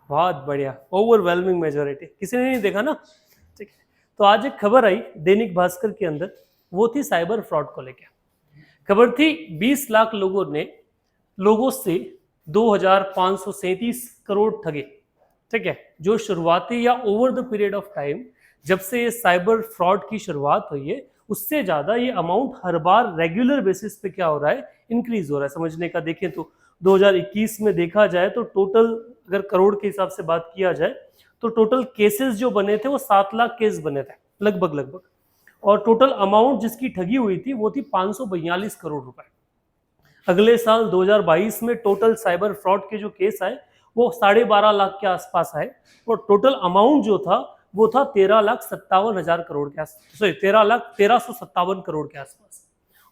बहुत बढ़िया, overwhelming majority, किसी ने नहीं देखा ना। ठीक है, तो आज एक खबर आई दैनिक भास्कर के अंदर, वो थी साइबर फ्रॉड को लेकर। खबर थी 20 लाख लोगों से 2537 करोड़ ठगे। ठीक है, जो शुरुआती या over the period of time जब से ये साइबर फ्रॉड की शुरुआत हुई है, उससे ज्यादा ये अमाउंट हर बार रेगुलर बेसिस पे क्या हो रहा है, इंक्रीज हो रहा है। समझने का देखें तो 2021 में देखा जाए तो टोटल, अगर करोड़ के हिसाब से बात किया जाए तो टोटल केसेस जो बने थे वो 7 लाख केस बने थे लगभग लगभग। और टोटल अमाउंट जिसकी ठगी हुई थी वो थी 542 करोड़ रुपए। अगले साल 2022 में टोटल साइबर फ्रॉड के जो केस आए वो 12.5 लाख के आसपास आए, और टोटल अमाउंट जो था वो था 13,57,000 करोड़ के आसपास, सॉरी 13,1357 करोड़ के आसपास।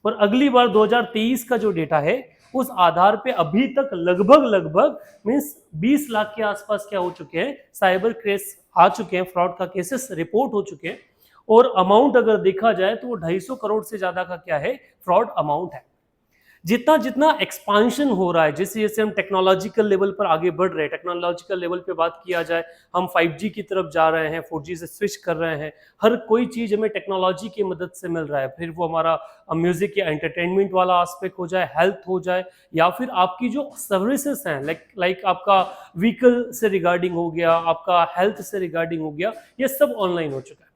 और अगली बार 2023 का जो डेटा है उस आधार पे अभी तक लगभग लगभग मीन्स 20 लाख के आसपास क्या हो चुके हैं, साइबर केस आ चुके हैं, फ्रॉड का केसेस रिपोर्ट हो चुके हैं। और अमाउंट अगर देखा जाए तो वो 250 करोड़ से ज्यादा का क्या है, फ्रॉड अमाउंट है। जितना जितना एक्सपांशन हो रहा है, जैसे जैसे हम टेक्नोलॉजिकल लेवल पर आगे बढ़ रहे हैं, टेक्नोलॉजिकल लेवल पे बात किया जाए, हम 5G की तरफ जा रहे हैं, 4G से स्विच कर रहे हैं, हर कोई चीज हमें टेक्नोलॉजी की मदद से मिल रहा है। फिर वो हमारा म्यूजिक या एंटरटेनमेंट वाला एस्पेक्ट हो जाए, हेल्थ हो जाए, या फिर आपकी जो सर्विसेज हैं, लाइक आपका व्हीकल से रिगार्डिंग हो गया, आपका हेल्थ से रिगार्डिंग हो गया, ये सब ऑनलाइन हो चुका है।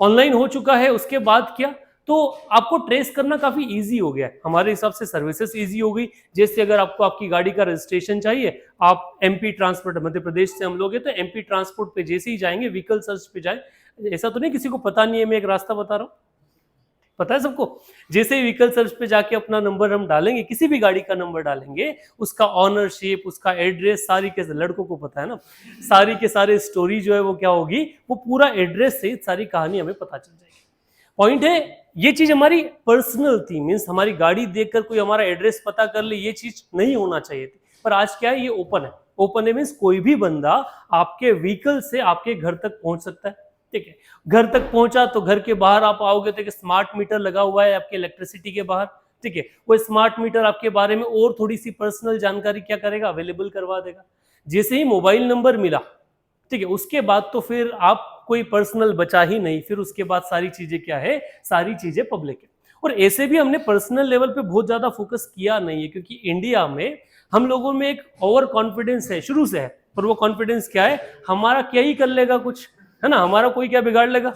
ऑनलाइन हो चुका है, उसके बाद क्या, तो आपको ट्रेस करना काफी इजी हो गया है। हमारे हिसाब से सर्विसेज इजी हो गई। जैसे अगर आपको आपकी गाड़ी का रजिस्ट्रेशन चाहिए, आप एमपी ट्रांसपोर्ट, मध्य प्रदेश से हम लोग हैं तो एमपी ट्रांसपोर्ट पे जैसे ही जाएंगे, व्हीकल सर्च पे जाए, ऐसा तो नहीं किसी को पता नहीं है, मैं एक रास्ता बता रहा हूँ, पता है सबको। जैसे ही व्हीकल सर्च पे जाके अपना नंबर हम डालेंगे, किसी भी गाड़ी का नंबर डालेंगे, उसका ऑनरशिप, उसका एड्रेस, सारी के लड़कों को पता है ना, सारी के सारे स्टोरी जो है वो क्या होगी, वो पूरा एड्रेस से सारी कहानी हमें पता चल जाएगी। पॉइंट है, ये चीज हमारी पर्सनल थी, मीन्स हमारी गाड़ी देखकर कोई हमारा एड्रेस पता कर ले, ये चीज नहीं होना चाहिए थी। पर आज क्या है, ये ओपन है। ओपन है मीन्स कोई भी बंदा आपके व्हीकल से आपके घर तक पहुंच सकता है। ठीक है, घर तक पहुंचा तो घर के बाहर आप आओगे तो एक स्मार्ट मीटर लगा हुआ है आपके इलेक्ट्रिसिटी के बाहर। ठीक है, वो स्मार्ट मीटर आपके बारे में और थोड़ी सी पर्सनल जानकारी क्या करेगा, अवेलेबल करवा देगा। जैसे ही मोबाइल नंबर मिला, ठीक है, उसके बाद तो फिर आप कोई पर्सनल बचा ही नहीं, फिर उसके बाद सारी चीजें क्या है, सारी चीजें पब्लिक है। और ऐसे भी हमने पर्सनल लेवल पे बहुत ज्यादा फोकस किया नहीं है, क्योंकि इंडिया में हम लोगों में एक ओवर कॉन्फिडेंस है शुरू से है। और वो कॉन्फिडेंस क्या है, हमारा क्या ही कर लेगा कुछ, है ना, हमारा कोई क्या बिगाड़ लेगा,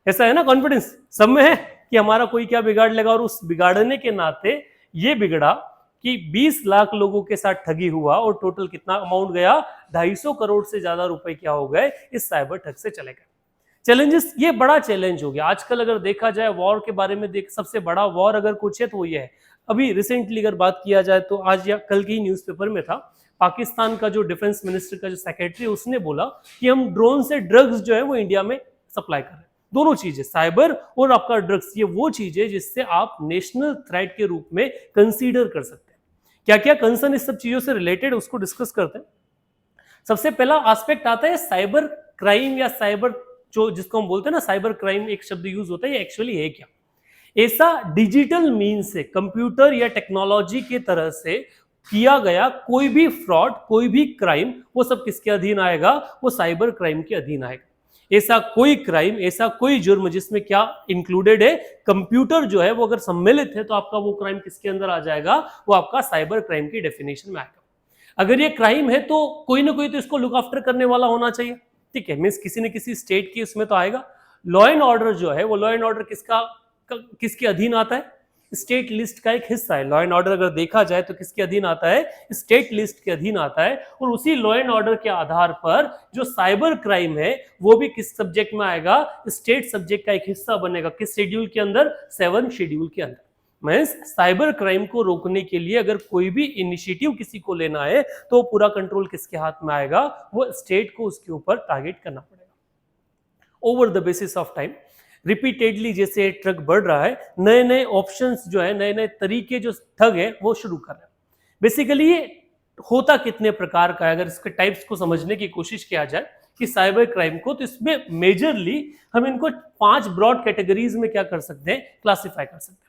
ऐसा है ना कॉन्फिडेंस सब में है कि हमारा कोई क्या बिगाड़ लेगा। और उस बिगाड़ने के नाते ये बिगड़ा कि 20 लाख लोगों के साथ ठगी हुआ, और टोटल कितना अमाउंट गया, 250 करोड़ से ज्यादा रुपए क्या हो गए, इस साइबर ठग से चले गए। चैलेंजेस, ये बड़ा चैलेंज हो गया आजकल। अगर देखा जाए वॉर के बारे में, देख सबसे बड़ा वॉर अगर कुछ है तो ये है। अभी रिसेंटली अगर बात किया जाए तो आज या कल की न्यूज़पेपर में था, पाकिस्तान का जो डिफेंस मिनिस्टर का जो सेक्रेटरी, उसने बोला कि हम ड्रोन से ड्रग्स जो है वो इंडिया में सप्लाई कर रहे हैं। दोनों चीजें, साइबर और आपका ड्रग्स, ये वो चीजें जिससे आप नेशनल थ्रेट के रूप में कंसीडर कर सकते हैं। क्या क्या कंसर्न इस सब चीजों से रिलेटेड, उसको डिस्कस करते हैं। सबसे पहला एस्पेक्ट आता है साइबर क्राइम, या साइबर जो जिसको हम बोलते हैं ना, साइबर क्राइम एक शब्द यूज होता है, ये एक्चुअली है क्या। ऐसा डिजिटल मीन से, कंप्यूटर या टेक्नोलॉजी के तरह से किया गया कोई भी फ्रॉड, कोई भी क्राइम, वो सब किसके अधीन आएगा, वो साइबर क्राइम के अधीन आएगा। ऐसा कोई क्राइम, ऐसा कोई जुर्म जिसमें क्या इंक्लूडेड है, कंप्यूटर जो है वो अगर सम्मिलित है, तो आपका वो क्राइम किसके अंदर आ जाएगा, वो आपका साइबर क्राइम की डेफिनेशन में आएगा। अगर ये क्राइम है तो कोई ना कोई तो इसको लुक आफ्टर करने वाला होना चाहिए। ठीक है, मीन्स किसी न किसी स्टेट की उसमें तो आएगा। लॉ एंड ऑर्डर जो है, वो लॉ एंड ऑर्डर किसके अधीन आता है, स्टेट लिस्ट का एक हिस्सा है। लॉ एंड ऑर्डर अगर देखा जाए तो किसके अधीन आता है, स्टेट लिस्ट के अधीन आता है। और उसी लॉ एंड ऑर्डर के आधार पर जो साइबर क्राइम है वो भी किस सब्जेक्ट में आएगा, स्टेट सब्जेक्ट का एक हिस्सा बनेगा। किस शेड्यूल के अंदर, 7 शेड्यूल के अंदर। मीन्स साइबर क्राइम को रोकने के लिए अगर कोई भी इनिशिएटिव किसी को लेना है तो पूरा कंट्रोल किसके हाथ में आएगा, वो स्टेट को उसके ऊपर टारगेट करना पड़ेगा। Over the basis of time repeatedly जैसे ट्रक बढ़ रहा है, नए नए ऑप्शंस जो है, नए नए तरीके जो ठग है वो शुरू कर रहे हैं। बेसिकली ये होता कितने प्रकार का है, अगर इसके टाइप्स को समझने की कोशिश किया जाए कि साइबर क्राइम को, तो इसमें मेजरली हम इनको 5 ब्रॉड कैटेगरीज में क्या कर सकते हैं, क्लासिफाई कर सकते हैं।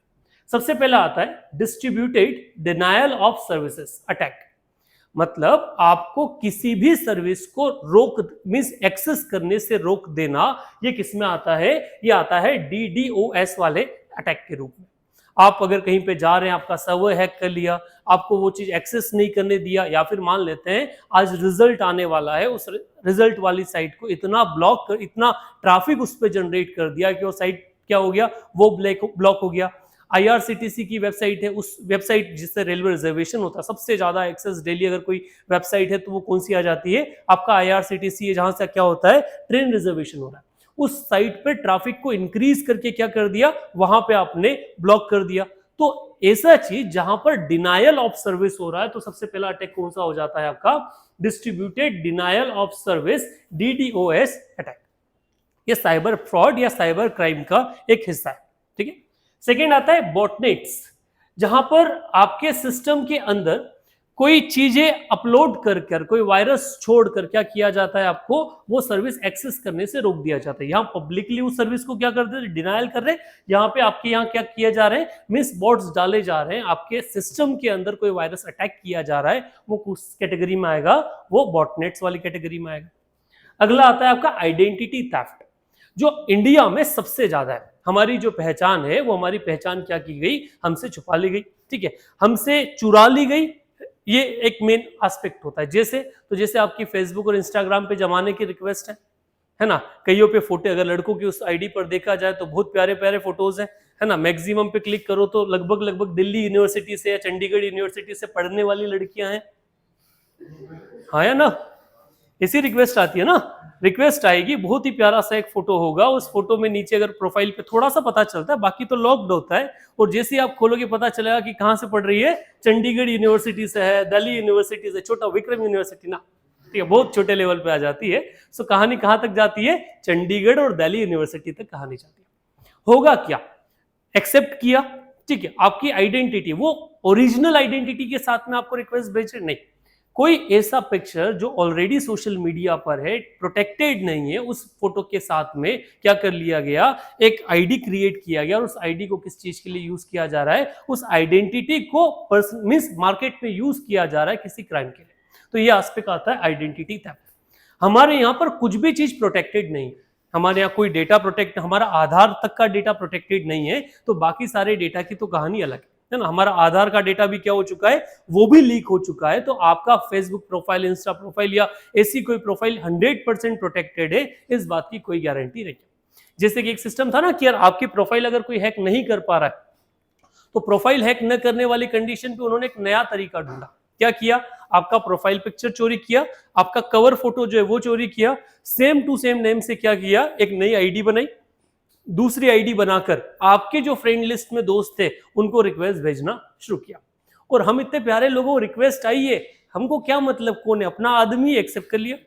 सबसे पहला आता है distributed denial of services attack. मतलब आपको किसी भी सर्विस को रोक मींस एक्सेस करने से रोक देना, ये किस में आता है? ये आता है DDoS वाले अटैक के रूप में। आप अगर कहीं पे जा रहे हैं, आपका सर्वर हैक कर लिया, आपको वो चीज एक्सेस नहीं करने दिया, या फिर मान लेते हैं आज रिजल्ट आने वाला है, उस रिजल्ट वाली साइट को इतना ब्लॉक कर, इतना ट्रैफिक उस पर जनरेट कर दिया कि वो साइट क्या हो गया, वो ब्लॉक हो गया। IRCTC की वेबसाइट है, उस वेबसाइट जिससे रेलवे रिजर्वेशन होता है, सबसे ज्यादा एक्सेस डेली अगर कोई वेबसाइट है तो वो कौन सी आ जाती है? आपका IRCTC है, जहां से क्या होता है? ट्रेन रिजर्वेशन हो रहा है। उस साइट पे ट्रैफिक को इंक्रीज करके क्या कर दिया? वहां पे आपने ब्लॉक कर दिया। तो ऐसा चीज जहां पर डिनायल ऑफ सर्विस हो रहा है, तो सबसे पहला अटैक कौन सा हो जाता है आपका? Distributed denial of service, DDoS attack. ये साइबर फ्रॉड या साइबर क्राइम का एक हिस्सा है। ठीक है। सेकेंड आता है बॉटनेट्स, जहां पर आपके सिस्टम के अंदर कोई चीजें अपलोड कर कोई वायरस छोड़कर क्या किया जाता है? आपको वो सर्विस एक्सेस करने से रोक दिया जाता है। यहाँ पब्लिकली उस सर्विस को क्या करते हैं? डिनायल कर रहे हैं। यहाँ पे आपके यहाँ क्या किया जा रहे हैं? मिस बॉट्स डाले जा रहे हैं, आपके सिस्टम के अंदर कोई वायरस अटैक किया जा रहा है, वो किस कैटेगरी में आएगा? वो बॉटनेट्स वाली कैटेगरी में आएगा। अगला आता है आपका आइडेंटिटी थेफ्ट, जो इंडिया में सबसे ज्यादा है। हमारी जो पहचान है, वो हमारी पहचान क्या की गई? हमसे छुपा ली गई। ठीक है, हमसे चुरा ली गई। ये एक मेन एस्पेक्ट होता है। जैसे आपकी फेसबुक और इंस्टाग्राम पे जमाने की रिक्वेस्ट है ना, कईयों पे फोटो, अगर लड़कों की उस आईडी पर देखा जाए तो बहुत प्यारे प्यारे फोटोज हैं, है ना। मैक्सिमम पे क्लिक करो तो लगभग दिल्ली यूनिवर्सिटी से या चंडीगढ़ यूनिवर्सिटी से पढ़ने वाली लड़कियां हैं, हाँ या ना। ऐसी रिक्वेस्ट आती है ना, रिक्वेस्ट आएगी, बहुत ही प्यारा सा एक फोटो होगा, उस फोटो में नीचे अगर प्रोफाइल पे थोड़ा सा पता चलता है, बाकी तो लॉक्ड होता है, और जैसे ही आप खोलोगे पता चलेगा कि कहां से पढ़ रही है, चंडीगढ़ यूनिवर्सिटी से है, दिल्ली यूनिवर्सिटी से, छोटा विक्रम यूनिवर्सिटी ना, ठीक है, बहुत छोटे लेवल पे आ जाती है। सो कहानी कहां तक जाती है? चंडीगढ़ और दिल्ली यूनिवर्सिटी तक कहानी जाती है। होगा क्या? एक्सेप्ट किया, ठीक है, आपकी आइडेंटिटी, वो ओरिजिनल आइडेंटिटी के साथ में आपको रिक्वेस्ट भेज रहे नहीं, कोई ऐसा पिक्चर जो ऑलरेडी सोशल मीडिया पर है, प्रोटेक्टेड नहीं है, उस फोटो के साथ में क्या कर लिया गया? एक आईडी क्रिएट किया गया, और उस आईडी को किस चीज के लिए यूज किया जा रहा है? उस आइडेंटिटी को मींस मार्केट में यूज किया जा रहा है किसी क्राइम के लिए। तो ये एस्पेक्ट आता है आइडेंटिटी थेफ्ट। हमारे यहाँ पर कुछ भी चीज प्रोटेक्टेड नहीं है, हमारे यहाँ कोई डेटा प्रोटेक्ट, हमारा आधार तक का डेटा प्रोटेक्टेड नहीं है, तो बाकी सारे डेटा की तो कहानी अलग है ना। हमारा आधार का डेटा भी क्या हो चुका है? वो भी लीक हो चुका है। तो आपका फेसबुक प्रोफाइल, इंस्टा प्रोफाइल या ऐसी कोई प्रोफाइल 100% प्रोटेक्टेड है, इस बात की कोई गारंटी नहीं है। जैसे कि एक सिस्टम था ना कि यार आपकी प्रोफाइल अगर कोई हैक नहीं कर पा रहा है, तो प्रोफाइल हैक न करने वाली कंडीशन पे उन्होंने एक नया तरीका ढूंढा। क्या किया? आपका प्रोफाइल पिक्चर चोरी किया, आपका कवर फोटो जो है वो चोरी किया, सेम टू सेम नेम से क्या किया? एक नई आईडी बनाई, दूसरी आईडी बनाकर आपके जो फ्रेंड लिस्ट में दोस्त थे उनको रिक्वेस्ट भेजना शुरू किया। और हम इतने प्यारे लोगों को रिक्वेस्ट आई है, हमको क्या मतलब कौन है, अपना आदमी एक्सेप्ट कर लिया,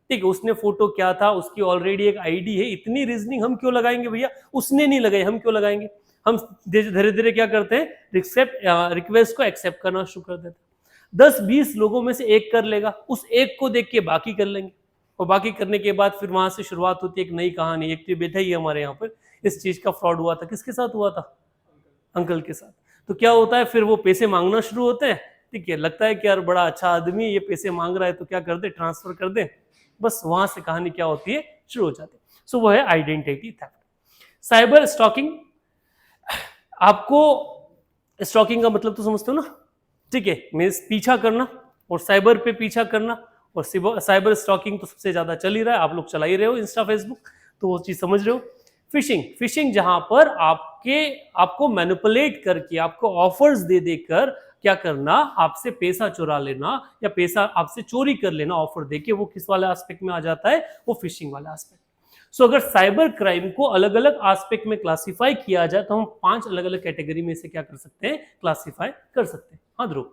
ठीक है। उसने फोटो क्या था, उसकी ऑलरेडी एक आईडी है, इतनी रीजनिंग हम क्यों लगाएंगे भैया? उसने नहीं लगाई, हम क्यों लगाएंगे? हम धीरे धीरे क्या करते हैं? रिक्वेस्ट को एक्सेप्ट करना शुरू कर देते हैं। 10-20 लोगों में से एक कर लेगा, उस एक को देख के बाकी कर लेंगे, और बाकी करने के बाद फिर वहां से शुरुआत होती है एक नई कहानी। एक बैठा ही है हमारे यहाँ पर, इस चीज का फ्रॉड हुआ था, किसके साथ हुआ था? अंकल के साथ। तो क्या होता है, फिर वो पैसे मांगना शुरू होते हैं, ठीक है, लगता है कि यार बड़ा अच्छा आदमी ये पैसे मांग रहा है, तो क्या कर दे, ट्रांसफर कर दे, बस वहां से कहानी क्या होती है? शुरू हो जाती है। सो वो है आइडेंटिटी थेफ्ट। साइबर स्टॉकिंग, आपको स्टॉकिंग का मतलब तो समझते हो ना, ठीक है, मींस पीछा करना, और साइबर पे पीछा करना, और साइबर स्टॉकिंग तो सबसे ज्यादा चल ही रहा है, आप लोग चला ही रहे हो इंस्टा फेसबुक, तो वो चीज समझ रहे हो। फिशिंग जहां पर आपको मैनिपुलेट करके, आपको ऑफर्स दे देकर क्या करना, आपसे पैसा चुरा लेना या पैसा आपसे चोरी कर लेना ऑफर देके, वो किस वाले एस्पेक्ट में आ जाता है? वो फिशिंग वाला एस्पेक्ट। सो अगर साइबर क्राइम को अलग अलग एस्पेक्ट में क्लासिफाई किया जाए तो हम 5 अलग अलग कैटेगरी में से क्या कर सकते हैं? क्लासिफाई कर सकते हैं। हाँ ध्रुव,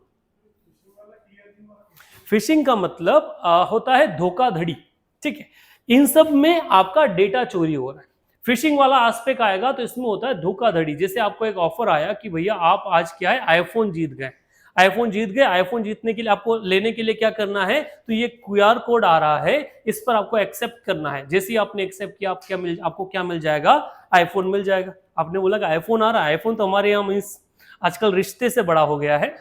फिशिंग का मतलब होता है धोखाधड़ी, ठीक है, इन सब में आपका डेटा चोरी हो रहा है। फिशिंग वाला एस्पेक्ट आएगा तो इसमें होता है धोखाधड़ी। जैसे आपको एक ऑफर आया कि भैया आप आज क्या है, आईफोन जीत गए, आईफोन जीत गए, आईफोन जीतने के लिए आपको लेने के लिए क्या करना है, तो ये QR कोड आ रहा है, इस पर आपको एक्सेप्ट करना है। जैसे ही आपने एक्सेप्ट किया, आपको क्या मिल जाएगा? आईफोन मिल जाएगा। आपने बोला कि आईफोन आ रहा है, आईफोन तो हमारे यहाँ मीन्स आजकल रिश्ते से बड़ा हो गया है,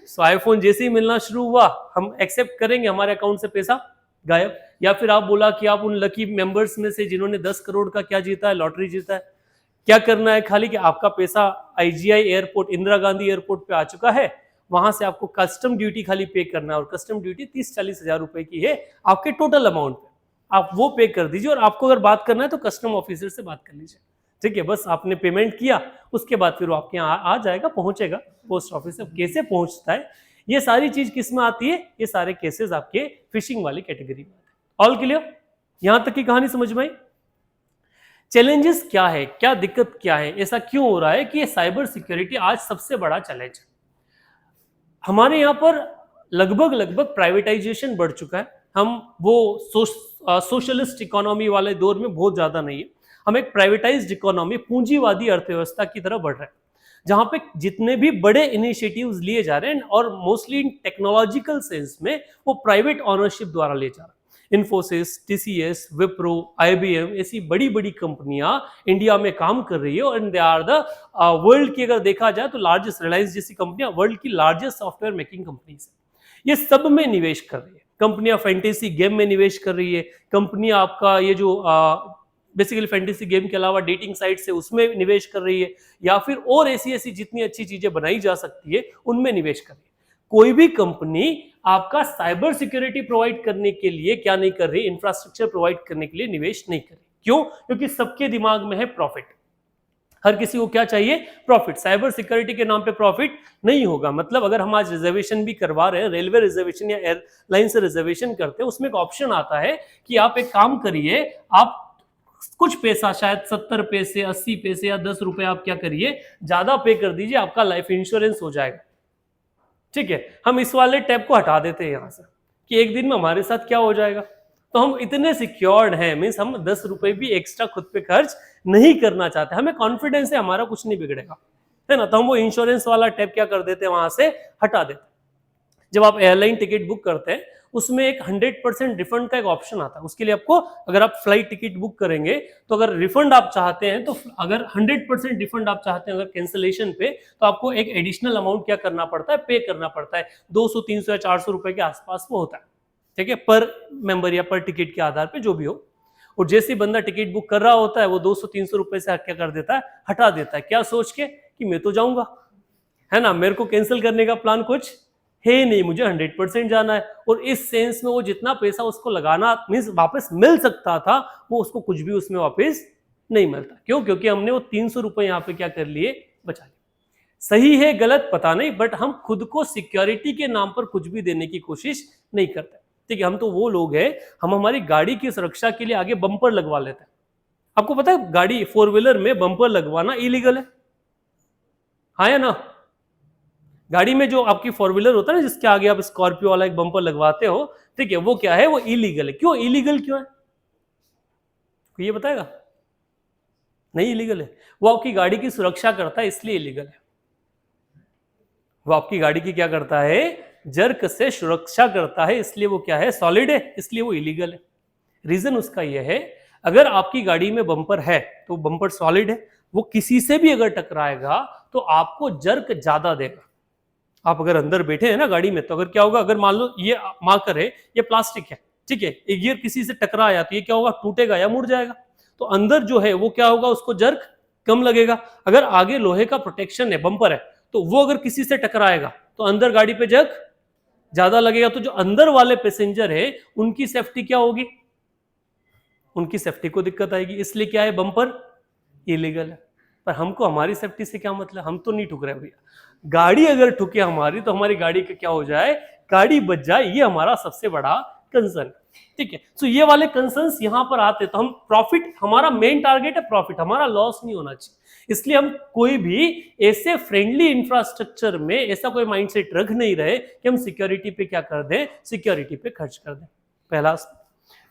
सो आईफोन जैसे ही मिलना शुरू हुआ हम एक्सेप्ट करेंगे, हमारे अकाउंट से पैसा गायब। या फिर आप बोला कि आप उन लकी मेंबर्स में से जिन्होंने 10 करोड़ का क्या जीता है, लॉटरी जीता है, क्या करना है खाली कि आपका पैसा IGI airport, Indira Gandhi airport पे आ चुका है, वहां से आपको कस्टम ड्यूटी खाली पे करना है, और कस्टम ड्यूटी 30-40 हजार रुपए की है आपके टोटल अमाउंट पे, आप वो पे कर दीजिए। और आपको अगर बात करना है तो कस्टम ऑफिसर से बात कर लीजिए, ठीक है। बस आपने पेमेंट किया, उसके बाद फिर वो आपके यहाँ आ जाएगा, पहुंचेगा पोस्ट ऑफिस से। कैसे पहुंचता है, ये सारी चीज किस में आती है, ये सारे केसेस आपके फिशिंग वाली कैटेगरी में आते हैं। ऑल क्लियर, यहां तक की कहानी समझ में आई। चैलेंजेस क्या है, क्या दिक्कत क्या है, ऐसा क्यों हो रहा है कि ये साइबर सिक्योरिटी आज सबसे बड़ा चैलेंज है। हमारे यहाँ पर लगभग प्राइवेटाइजेशन बढ़ चुका है। हम वो सोशलिस्ट इकोनॉमी वाले दौर में बहुत ज्यादा नहीं है, हम एक प्राइवेटाइज्ड इकोनॉमी, पूंजीवादी अर्थव्यवस्था की तरफ बढ़ रहे हैं, जहां पे जितने भी बड़े इनिशिएटिव्स लिए जा रहे हैं और मोस्टली इन टेक्नोलॉजिकल सेंस में वो प्राइवेट ऑनरशिप द्वारा लिए जा रहे हैं। इन्फोसिस, टीसीएस, विप्रो, आईबीएम ऐसी बड़ी बड़ी कंपनियां इंडिया में काम कर रही है, और दे आर द वर्ल्ड की, अगर देखा जाए तो लार्जेस्ट, रिलायंस जैसी कंपनियां वर्ल्ड की लार्जेस्ट सॉफ्टवेयर मेकिंग कंपनीज है। ये सब में निवेश कर रही है। कंपनियां फैंटेसी गेम में निवेश कर रही है, कंपनियां आपका ये जो बेसिकली फैंटेसी गेम के अलावा डेटिंग साइट से उसमें निवेश कर रही है, या फिर और ऐसी ऐसी जितनी अच्छी चीजें बनाई जा सकती है उनमें निवेश कर रही है। कोई भी कंपनी आपका साइबर सिक्योरिटी प्रोवाइड करने के लिए क्या नहीं कर रही, इंफ्रास्ट्रक्चर प्रोवाइड करने के लिए निवेश नहीं कर रही। क्यों? क्योंकि सबके दिमाग में है प्रॉफिट। हर किसी को क्या चाहिए? प्रॉफिट। साइबर सिक्योरिटी के नाम पे प्रॉफिट नहीं होगा। मतलब अगर हम आज रिजर्वेशन भी करवा रहे हैं, रेलवे रिजर्वेशन या एयरलाइन से रिजर्वेशन करते हैं, उसमें एक ऑप्शन आता है कि आप एक काम करिए, आप कुछ पैसा, शायद 70 पैसे, 80 पैसे या 10 रुपए आप क्या करिए, ज्यादा पे कर दीजिए, आपका लाइफ इंश्योरेंस हो जाएगा। ठीक है, हम इस वाले टैब को हटा देते हैं यहां से कि एक दिन में हमारे साथ क्या हो जाएगा। तो हम इतने सिक्योर्ड हैं, मीन्स हम 10 रुपए भी एक्स्ट्रा खुद पे खर्च नहीं करना चाहते, हमें कॉन्फिडेंस है हमारा कुछ नहीं बिगड़ेगा, है ना। तो हम वो इंश्योरेंस वाला टैब क्या कर देते हैं, वहां से हटा देते हैं। जब आप एयरलाइन टिकट बुक करते हैं उसमें एक 100% रिफंड का एक ऑप्शन आता है। उसके लिए आपको, अगर आप फ्लाइट टिकट बुक करेंगे तो अगर रिफंड आप चाहते हैं, तो अगर 100% रिफंड आप चाहते हैं अगर कैंसिलेशन पे, तो आपको एक एडिशनल अमाउंट क्या करना पड़ता है, पे करना पड़ता है। 200, 300 या 400 रुपए के आसपास वो होता है, ठीक है, पर मेंबर या पर टिकट के आधार पर जो भी हो। और जैसे बंदा टिकट बुक कर रहा होता है वो 200-300 रुपए से क्या कर देता है, हटा देता है। क्या सोच के कि मैं तो जाऊंगा, है ना, मेरे को कैंसिल करने का प्लान कुछ है नहीं, मुझे 100% जाना है। और इस सेंस में वो जितना पैसा उसको लगाना मीन्स वापस मिल सकता था, वो उसको कुछ भी उसमें वापस नहीं मिलता। क्यों? क्योंकि हमने वो 300 रुपए यहाँ पे क्या कर लिए, बचा लिए। सही है गलत पता नहीं, बट हम खुद को सिक्योरिटी के नाम पर कुछ भी देने की कोशिश नहीं करते। ठीक है, हम तो वो लोग हैं, हम हमारी गाड़ी की सुरक्षा के लिए आगे बम्पर लगवा लेते हैं। आपको पता है गाड़ी 4 व्हीलर में बम्पर लगवाना इलीगल है, हाँ या ना। गाड़ी में जो आपकी 4 व्हीलर होता है ना, जिसके आगे आप स्कॉर्पियो वाला एक बम्पर लगवाते हो, ठीक है, वो क्या है, वो इलीगल है। क्यों इलीगल क्यों है, ये बताएगा? नहीं इलीगल है, वो आपकी गाड़ी की सुरक्षा करता है इसलिए इलीगल है। वो आपकी गाड़ी की क्या करता है, जर्क से सुरक्षा करता है, इसलिए वो क्या है, सॉलिड है, इसलिए वो इलीगल है। रीजन उसका यह है, अगर आपकी गाड़ी में बम्पर है तो बम्पर सॉलिड है, वो किसी से भी अगर टकराएगा तो आपको जर्क ज्यादा देगा। आप अगर अंदर बैठे हैं ना गाड़ी में, तो अगर क्या होगा, अगर मान लो ये मार्कर है, ये प्लास्टिक है, ठीक है, एक गियर किसी से टकराया तो ये क्या होगा, टूटेगा या मुड़ जाएगा। तो अंदर जो है वो क्या होगा, उसको जर्क कम लगेगा। अगर आगे लोहे का प्रोटेक्शन है, बम्पर है, तो वो अगर किसी से टकराएगा तो अंदर गाड़ी पे जर्क ज्यादा लगेगा। तो जो अंदर वाले पैसेंजर है उनकी सेफ्टी क्या होगी, उनकी सेफ्टी को दिक्कत आएगी, इसलिए क्या है, बम्पर इलीगल है। पर हमको हमारी सेफ्टी से क्या मतलब, हम तो नहीं ठुक रहे भैया। गाड़ी अगर ठुके हमारी, तो हमारी गाड़ी का क्या हो जाए, गाड़ी बच जाए, ये हमारा सबसे बड़ा कंसर्न। ठीक है, तो ये वाले कंसर्न्स यहां पर आते, तो हम प्रॉफिट, हमारा मेन टारगेट है प्रॉफिट, हमारा लॉस नहीं होना चाहिए। इसलिए हम कोई भी ऐसे फ्रेंडली इंफ्रास्ट्रक्चर में ऐसा कोई माइंडसेट रख नहीं रहे कि हम सिक्योरिटी पे क्या कर दें, सिक्योरिटी पे खर्च कर दें, पहला।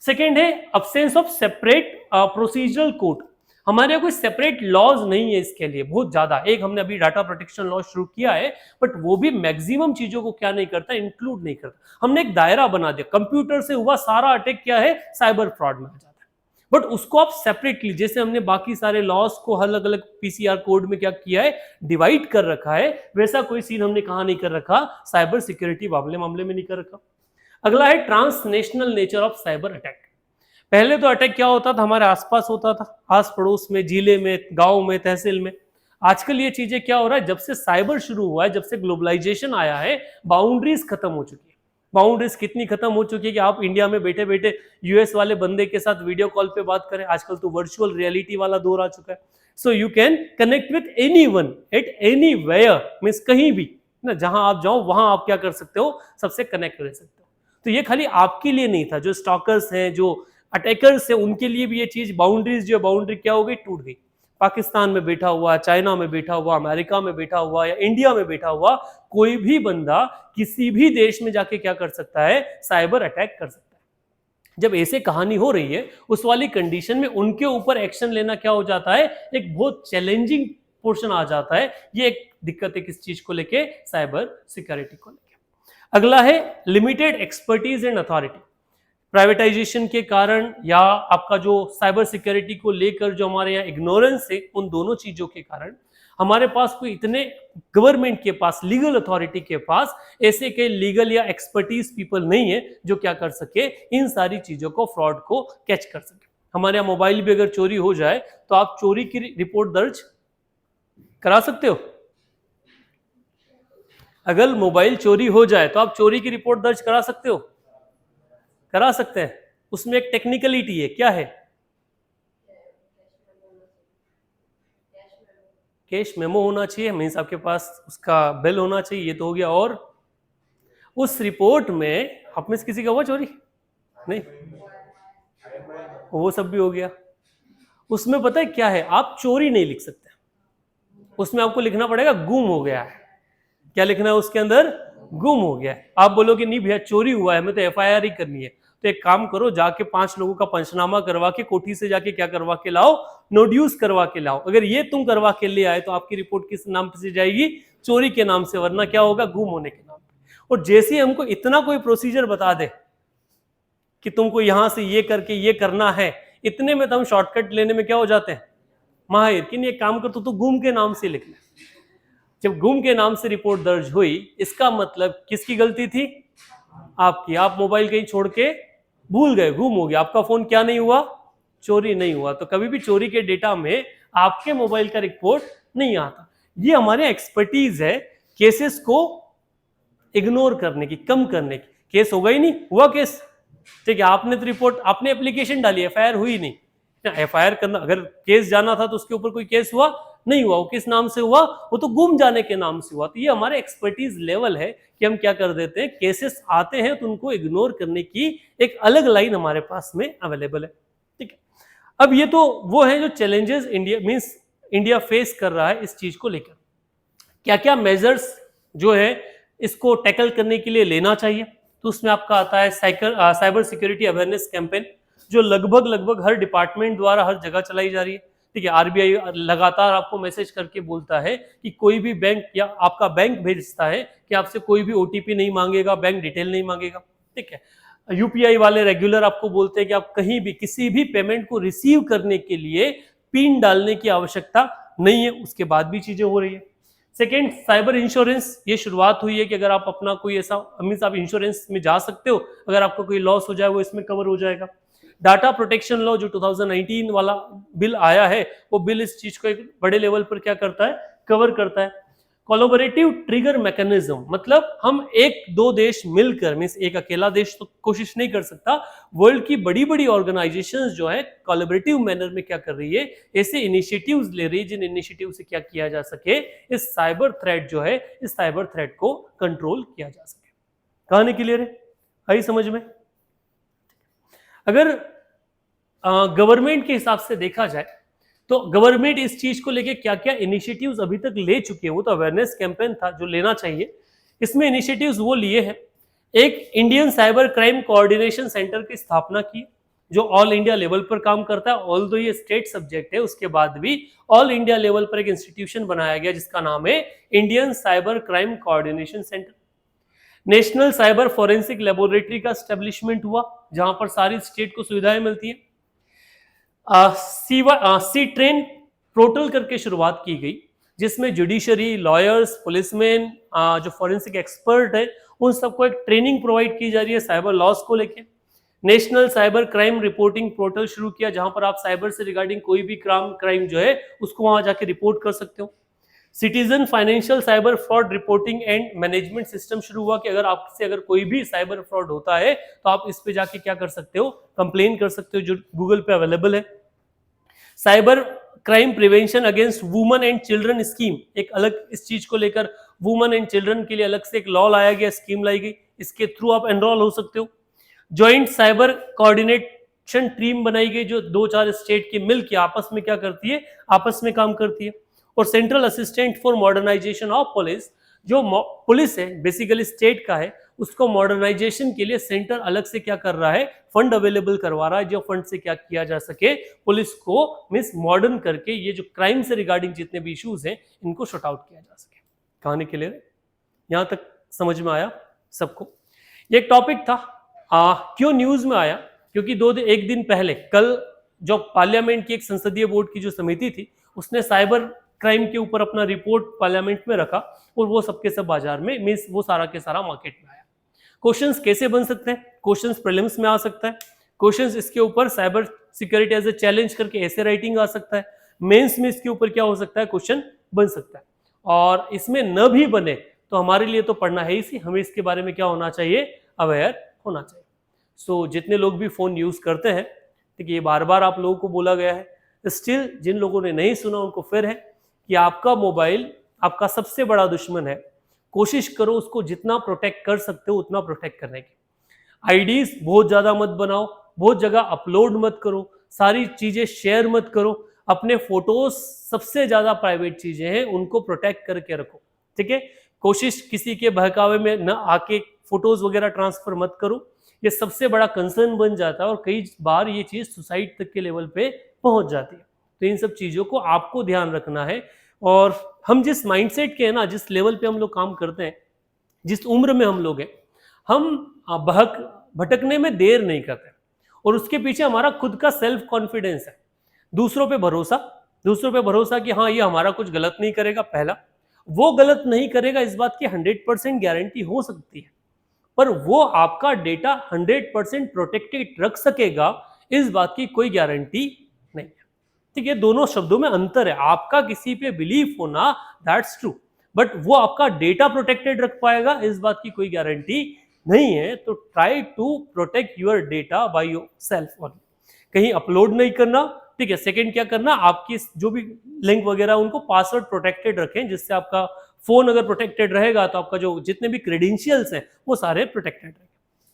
सेकेंड है absence of separate procedural code. हमारे यहाँ कोई सेपरेट लॉज नहीं है इसके लिए, बहुत ज्यादा। एक हमने अभी डाटा प्रोटेक्शन लॉ शुरू किया है, बट वो भी मैक्सिमम चीजों को क्या नहीं करता, इंक्लूड नहीं करता। हमने एक दायरा बना दिया, कंप्यूटर से हुआ सारा अटैक क्या है, साइबर फ्रॉड में आ जाता है। बट उसको आप सेपरेटली, जैसे हमने बाकी सारे लॉस को अलग अलग पीसीआर कोड में क्या किया है, डिवाइड कर रखा है, वैसा कोई सीन हमने कहां नहीं कर रखा, साइबर सिक्योरिटी वाले मामले में नहीं कर रखा। अगला है transnational nature of cyber attack. पहले तो अटैक क्या होता था, हमारे आसपास होता था, आस पड़ोस में, जिले में, गांव में, तहसील में। आजकल ये चीजें क्या हो रहा है, जब से साइबर शुरू हुआ है, जब से ग्लोबलाइजेशन आया है, बाउंड्रीज खत्म हो चुकी है। बाउंड्रीज कितनी खत्म हो चुकी है कि आप इंडिया में बैठे बैठे यूएस वाले बंदे के साथ वीडियो कॉल पे बात करें। आजकल तो वर्चुअल रियलिटी वाला दौर आ चुका है। So you can connect with anyone at anywhere, means कहीं भी ना, जहां आप जाओ वहां आप क्या कर सकते हो, सबसे कनेक्ट रह सकते हो। तो ये खाली आपके लिए नहीं था, जो स्टॉकर्स हैं, जो अटैकर्स हैं, उनके लिए भी ये चीज, बाउंड्रीज जो बाउंड्री क्या हो गई, टूट गई। पाकिस्तान में बैठा हुआ, चाइना में बैठा हुआ, अमेरिका में बैठा हुआ या इंडिया में बैठा हुआ कोई भी बंदा किसी भी देश में जाके क्या कर सकता है, साइबर अटैक कर सकता है। जब ऐसे कहानी हो रही है, उस वाली कंडीशन में उनके ऊपर एक्शन लेना क्या हो जाता है, एक बहुत चैलेंजिंग पोर्शन आ जाता है। ये एक दिक्कत है किस चीज को लेके, साइबर सिक्योरिटी को लेके। अगला है limited expertise and authority. Privatisation के कारण या आपका जो साइबर सिक्योरिटी को लेकर जो हमारे यहाँ इग्नोरेंस है, उन दोनों चीजों के कारण हमारे पास कोई इतने, गवर्नमेंट के पास, लीगल अथॉरिटी के पास ऐसे के लीगल या एक्सपर्टीज पीपल नहीं है जो क्या कर सके, इन सारी चीजों को, फ्रॉड को कैच कर सके। हमारे यहाँ मोबाइल भी अगर चोरी हो जाए तो आप चोरी की रिपोर्ट दर्ज करा सकते हो। अगर मोबाइल चोरी हो जाए तो आप चोरी की रिपोर्ट दर्ज करा सकते हो, करा सकते हैं। उसमें एक टेक्निकलिटी है, क्या है, कैश मेमो होना चाहिए, मीन्स आपके पास उसका बिल होना चाहिए, ये तो हो गया। और उस रिपोर्ट में आप में से किसी का हुआ चोरी? नहीं, वो सब भी हो गया। उसमें पता है क्या है, आप चोरी नहीं लिख सकते, उसमें आपको लिखना पड़ेगा गुम हो गया है। क्या लिखना है उसके अंदर, गुम हो गया है। आप बोलोगे नहीं भैया चोरी हुआ है, हमें तो एफआईआर ही करनी है, तो एक काम करो, जाके 5 लोगों का पंचनामा करवा के कोठी से जाके क्या करवा के लाओ, नोड्यूस करवा के लाओ। अगर ये तुम करवा के ले आए तो आपकी रिपोर्ट किस नाम से जाएगी, चोरी के नाम से, वरना क्या होगा, गुम होने के नाम पे। और जैसे ही हमको इतना कोई प्रोसीजर बता दे कि तुमको यहां से ये करके ये करना है, इतने में तो हम शॉर्टकट लेने में क्या हो जाते हैं, माहिर। कि एक काम कर, तो गुम के नाम से लिख ले। जब गुम के नाम से रिपोर्ट दर्ज हुई, इसका मतलब किसकी गलती थी, आपकी। आप मोबाइल कहीं छोड़ के भूल गए, गुम हो गया, आपका फोन क्या नहीं हुआ, चोरी नहीं हुआ। तो कभी भी चोरी के डेटा में आपके मोबाइल का रिपोर्ट नहीं आता। ये हमारे एक्सपर्टीज है केसेस को इग्नोर करने की, कम करने की। केस होगा ही नहीं, हुआ केस, ठीक है, आपने तो रिपोर्ट, आपने एप्लीकेशन डाली, एफआईआर हुई नहीं। एफआईआर करना, अगर केस जाना था तो उसके ऊपर कोई केस हुआ नहीं हुआ, वो किस नाम से हुआ, वो तो गुम जाने के नाम से हुआ। तो ये हमारे एक्सपर्टीज लेवल है कि हम क्या कर देते हैं, केसेस आते हैं तो उनको इग्नोर करने की एक अलग लाइन हमारे पास में अवेलेबल है, ठीक है। अब ये तो वो है जो challenges India means India face कर रहा है इस चीज को लेकर। क्या क्या मेजर्स जो है इसको टैकल करने के लिए लेना चाहिए, तो उसमें आपका आता है साइबर सिक्योरिटी अवेयरनेस कैंपेन, जो लगभग हर डिपार्टमेंट द्वारा हर जगह चलाई जा रही है, ठीक है। आरबीआई लगातार आपको मैसेज करके बोलता है कि कोई भी बैंक या आपका बैंक भेजता है कि आपसे कोई भी ओटीपी नहीं मांगेगा, बैंक डिटेल नहीं मांगेगा, ठीक है। यूपीआई वाले रेगुलर आपको बोलते हैं कि आप कहीं भी किसी भी पेमेंट को रिसीव करने के लिए पिन डालने की आवश्यकता नहीं है, उसके बाद भी चीजें हो रही है। सेकेंड, साइबर इंश्योरेंस, ये शुरुआत हुई है कि अगर आप अपना कोई ऐसा, मीन्स आप इंश्योरेंस में जा सकते हो, अगर आपको कोई लॉस हो जाए वो इसमें कवर हो जाएगा। डाटा प्रोटेक्शन लॉ जो 2019 वाला बिल आया है, वो बिल इस चीज को एक बड़े लेवल पर क्या करता है, कवर करता है। कोलैबोरेटिव ट्रिगर मैकेनिज्म, मतलब हम एक दो देश मिलकर, मींस एक अकेला देश तो कोशिश नहीं कर सकता, वर्ल्ड की बड़ी बड़ी ऑर्गेनाइजेशंस जो है कोलैबोरेटिव मैनर में क्या कर रही है, ऐसे इनिशिएटिव्स ले रही है जिन इनिशिएटिव से क्या किया जा सके, इस साइबर थ्रेट जो है, इस साइबर थ्रेट को कंट्रोल किया जा सके। कहानी क्लियर है, आई समझ में? अगर गवर्नमेंट के हिसाब से देखा जाए तो गवर्नमेंट इस चीज को लेके क्या क्या इनिशिएटिव्स अभी तक ले चुकी है, वो तो अवेयरनेस कैंपेन था जो लेना चाहिए। इसमें इनिशिएटिव्स वो लिए हैं, एक Indian cyber crime coordination centre की स्थापना की, जो ऑल इंडिया लेवल पर काम करता है। ऑल दो ये स्टेट सब्जेक्ट है, उसके बाद भी ऑल इंडिया लेवल पर एक इंस्टीट्यूशन बनाया गया जिसका नाम है Indian cyber crime coordination centre. National cyber forensic laboratory का एस्टेब्लिशमेंट हुआ, जहां पर सारी स्टेट को सुविधाएं मिलती है। सी ट्रेन पोर्टल करके शुरुआत की गई, जिसमें जुडिशरी, लॉयर्स, पुलिसमैन, जो फॉरेंसिक एक्सपर्ट है, उन सबको एक ट्रेनिंग प्रोवाइड की जा रही है साइबर लॉस को लेके। National cyber crime reporting portal शुरू किया, जहां पर आप साइबर से रिगार्डिंग कोई भी क्राइम जो है उसको वहां जाके रिपोर्ट कर सकते हो। Citizen financial cyber fraud reporting and management system शुरू हुआ कि अगर आपसे अगर कोई भी साइबर फ्रॉड होता है तो आप इस पे जाके क्या कर सकते हो, कंप्लेन कर सकते हो, जो गूगल पे अवेलेबल है। Cyber crime prevention against women and children scheme, एक अलग इस चीज को लेकर वुमेन एंड चिल्ड्रन के लिए अलग से एक लॉ लाया गया, स्कीम लाई गई, इसके थ्रू आप एनरोल हो सकते हो। ज्वाइंट साइबर कोऑर्डिनेशन टीम बनाई गई, जो 2-4 स्टेट की मिल के आपस में क्या करती है, आपस में काम करती है। और central assistant for modernization of police, जो पुलिस है बेसिकली स्टेट का है, उसको मॉडर्नाइजेशन के लिए सेंटर अलग से क्या कर रहा है, फंड अवेलेबल करवा रहा है, जो फंड से क्या किया जा सके, पुलिस को मिस मॉडर्न करके ये जो क्राइम से रिगार्डिंग जितने भी इश्यूज हैं इनको शॉर्ट आउट किया जा सके। कहानी के लिए यहां तक समझ में आया सबको? ये एक टॉपिक था। क्यों न्यूज में आया? क्योंकि एक दिन पहले कल जो पार्लियामेंट की एक संसदीय बोर्ड की जो समिति थी, उसने साइबर क्राइम के ऊपर अपना रिपोर्ट पार्लियामेंट में रखा और वो सबके सब बाजार में मीन्स वो सारा के सारा मार्केट में आया। क्वेश्चंस कैसे बन सकते हैं? क्वेश्चंस प्रीलिम्स में आ सकता है, क्वेश्चंस इसके ऊपर cyber security as a challenge करके ऐसे राइटिंग आ सकता है, मेंस में इसके ऊपर क्या हो सकता है, क्वेश्चन बन सकता है। और इसमें न भी बने तो हमारे लिए तो पढ़ना है ही, हमें इसके बारे में क्या होना चाहिए, अवेयर होना चाहिए। सो जितने लोग भी फोन यूज करते हैं, ठीक है, ये बार बार आप लोगों को बोला गया है, स्टिल जिन लोगों ने नहीं सुना उनको फिर है कि आपका मोबाइल आपका सबसे बड़ा दुश्मन है। कोशिश करो उसको जितना प्रोटेक्ट कर सकते हो उतना प्रोटेक्ट करने की। आईडीज बहुत ज्यादा मत बनाओ, बहुत जगह अपलोड मत करो, सारी चीजें शेयर मत करो, अपने फोटोज सबसे ज्यादा प्राइवेट चीजें हैं उनको प्रोटेक्ट करके रखो, ठीक है। कोशिश किसी के बहकावे में न आके फोटोज वगैरह ट्रांसफर मत करो, ये सबसे बड़ा कंसर्न बन जाता है और कई बार ये चीज सुसाइड तक के लेवल पे पहुंच जाती है। तो इन सब चीजों को आपको ध्यान रखना है। और हम जिस माइंडसेट के हैं ना, जिस लेवल पे हम लोग काम करते हैं, जिस उम्र में हम लोग हैं, हम भटकने में देर नहीं करते और उसके पीछे हमारा खुद का सेल्फ कॉन्फिडेंस है। दूसरों पे भरोसा कि हाँ ये हमारा कुछ गलत नहीं करेगा, पहला वो गलत नहीं करेगा इस बात की 100% गारंटी हो सकती है, पर वो आपका डेटा 100% प्रोटेक्टेड रख सकेगा इस बात की कोई गारंटी नहीं है। ठीक है, दोनों शब्दों में अंतर है। आपका किसी पे बिलीफ होना दैट्स ट्रू, बट वो आपका डेटा प्रोटेक्टेड रख पाएगा इस बात की कोई गारंटी नहीं है। तो try to protect your data by yourself only, कहीं अपलोड नहीं करना, ठीक है। सेकंड क्या करना, आपकी जो भी लिंक वगैरह उनको पासवर्ड प्रोटेक्टेड रखें, जिससे आपका फोन अगर प्रोटेक्टेड रहेगा तो आपका जो जितने भी क्रेडेंशियल्स हैं वो सारे प्रोटेक्टेड रहेंगे।